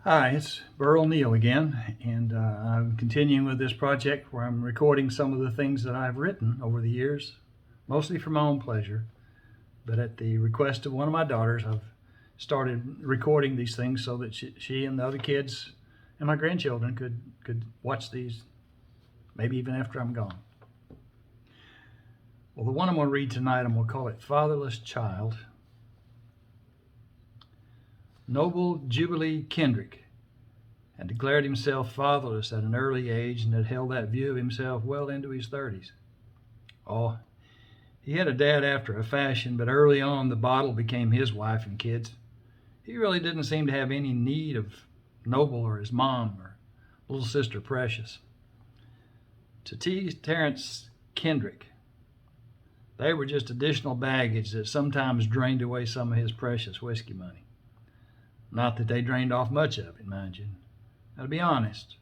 Hi, it's Burl Neal again, and I'm continuing with this project where I'm recording some of the things that I've written over the years, mostly for my own pleasure, but at the request of one of my daughters, I've started recording these things so that she and the other kids and my grandchildren could watch these maybe even after I'm gone. Well, the one I'm going to read tonight, I'm going to call it Fatherless Child. Noble Jubilee Kendrick had declared himself fatherless at an early age and had held that view of himself well into his 30s. Oh, he had a dad after a fashion, but early on the bottle became his wife and kids. He really didn't seem to have any need of Noble or his mom or little sister Precious. To tease Terrence Kendrick, they were just additional baggage that sometimes drained away some of his precious whiskey money. Not that they drained off much of it, mind you. Now, to be honest,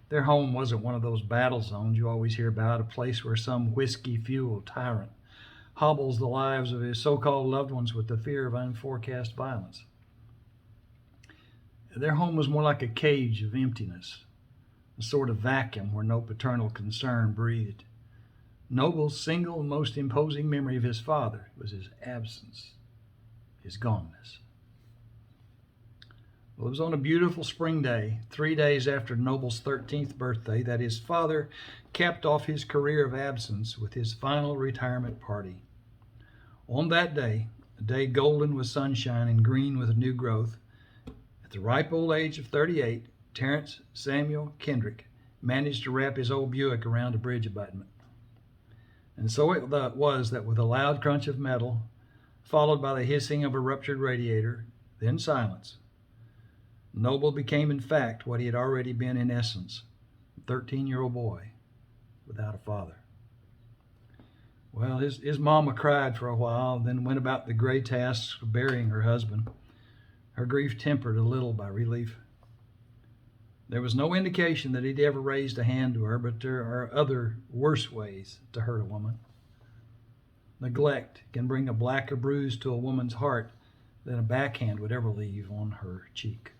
their home wasn't one of those battle zones you always hear about, a place where some whiskey-fueled tyrant hobbles the lives of his so-called loved ones with the fear of unforecast violence. Their home was more like a cage of emptiness, a sort of vacuum where no paternal concern breathed. Noble's single most imposing memory of his father was his absence, his goneness. Well, it was on a beautiful spring day, 3 days after Noble's 13th birthday, that his father capped off his career of absence with his final retirement party. On that day, a day golden with sunshine and green with new growth, at the ripe old age of 38, Terrence Samuel Kendrick managed to wrap his old Buick around a bridge abutment. And so it was that with a loud crunch of metal, followed by the hissing of a ruptured radiator, then silence, Noble became in fact what he had already been in essence, a 13-year-old boy without a father. Well, his mama cried for a while, then went about the gray tasks of burying her husband, her grief tempered a little by relief. There was no indication that he'd ever raised a hand to her, but there are other worse ways to hurt a woman. Neglect can bring a blacker bruise to a woman's heart than a backhand would ever leave on her cheek.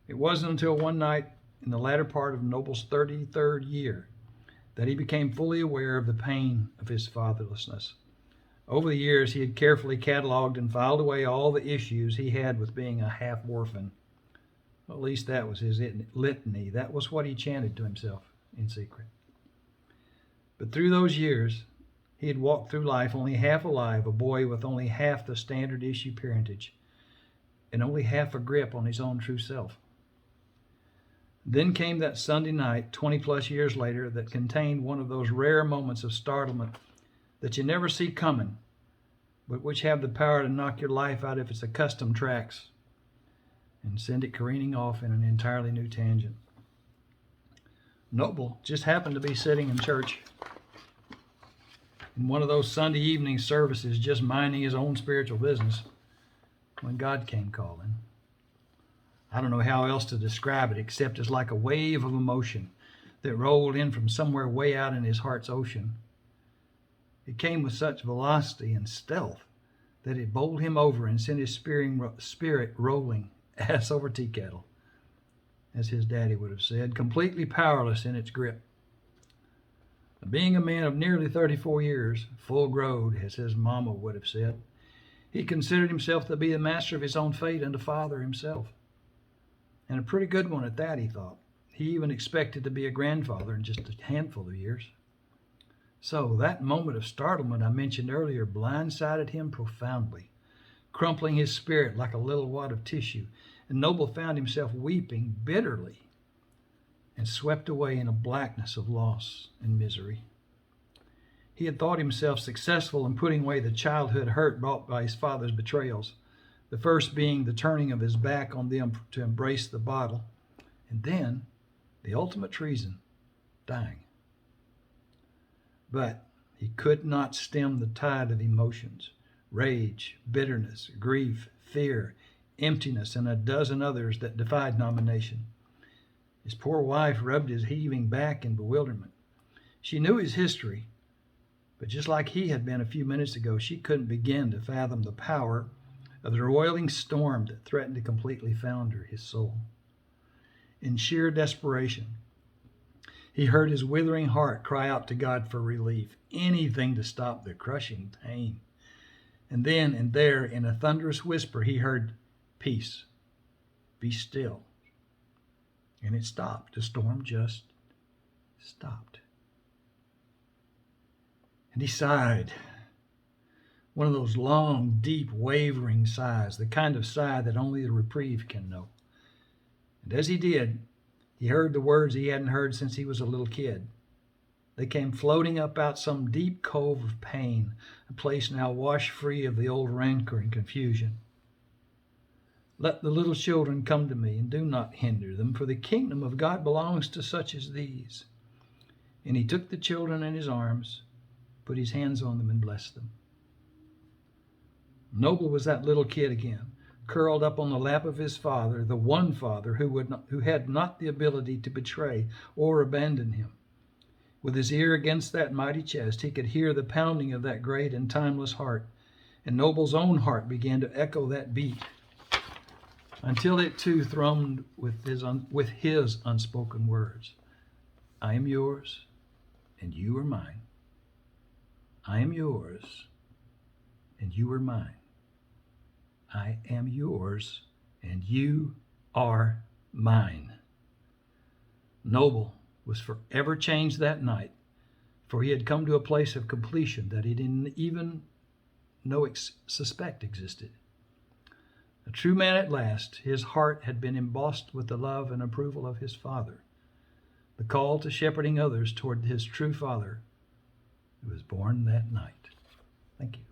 It wasn't until one night in the latter part of Noble's 33rd year that he became fully aware of the pain of his fatherlessness. Over the years, he had carefully cataloged and filed away all the issues he had with being a half-orphan. Well, at least that was his litany. That was what he chanted to himself in secret. But through those years, he had walked through life only half alive, a boy with only half the standard issue parentage and only half a grip on his own true self. Then came that Sunday night, 20 plus years later, that contained one of those rare moments of startlement that you never see coming, but which have the power to knock your life out of its accustomed tracks and send it careening off in an entirely new tangent. Noble just happened to be sitting in church in one of those Sunday evening services, just minding his own spiritual business, when God came calling. I don't know how else to describe it except as like a wave of emotion that rolled in from somewhere way out in his heart's ocean. It came with such velocity and stealth that it bowled him over and sent his spirit rolling ass over tea kettle, as his daddy would have said, completely powerless in its grip. Being a man of nearly 34 years, full growed, as his mama would have said, he considered himself to be the master of his own fate and a father himself. And a pretty good one at that, he thought. He even expected to be a grandfather in just a handful of years. So that moment of startlement I mentioned earlier blindsided him profoundly, crumpling his spirit like a little wad of tissue, and Noble found himself weeping bitterly and swept away in a blackness of loss and misery. He had thought himself successful in putting away the childhood hurt brought by his father's betrayals, the first being the turning of his back on them to embrace the bottle, and then the ultimate treason, dying. But he could not stem the tide of emotions, rage, bitterness, grief, fear, emptiness, and a dozen others that defied nomination. His poor wife rubbed his heaving back in bewilderment. She knew his history, but just like he had been a few minutes ago, she couldn't begin to fathom the power of the roiling storm that threatened to completely founder his soul. In sheer desperation, he heard his withering heart cry out to God for relief, anything to stop the crushing pain. And then and there, in a thunderous whisper, he heard, "Peace, be still." And it stopped. The storm just stopped. And he sighed. One of those long, deep, wavering sighs, the kind of sigh that only the reprieve can know. And as he did, he heard the words he hadn't heard since he was a little kid. They came floating up out some deep cove of pain, a place now washed free of the old rancor and confusion. "Let the little children come to me, and do not hinder them, for the kingdom of God belongs to such as these." And he took the children in his arms, put his hands on them, and blessed them. Noble was that little kid again, curled up on the lap of his father, the one father who had not the ability to betray or abandon him. With his ear against that mighty chest, he could hear the pounding of that great and timeless heart, and Noble's own heart began to echo that beat, until it too thrummed with his unspoken words. "I am yours, and you are mine. I am yours, and you are mine. I am yours, and you are mine." Noble was forever changed that night, for he had come to a place of completion that he didn't even suspect existed. A true man at last, his heart had been embossed with the love and approval of his Father. The call to shepherding others toward his true Father, who was born that night. Thank you.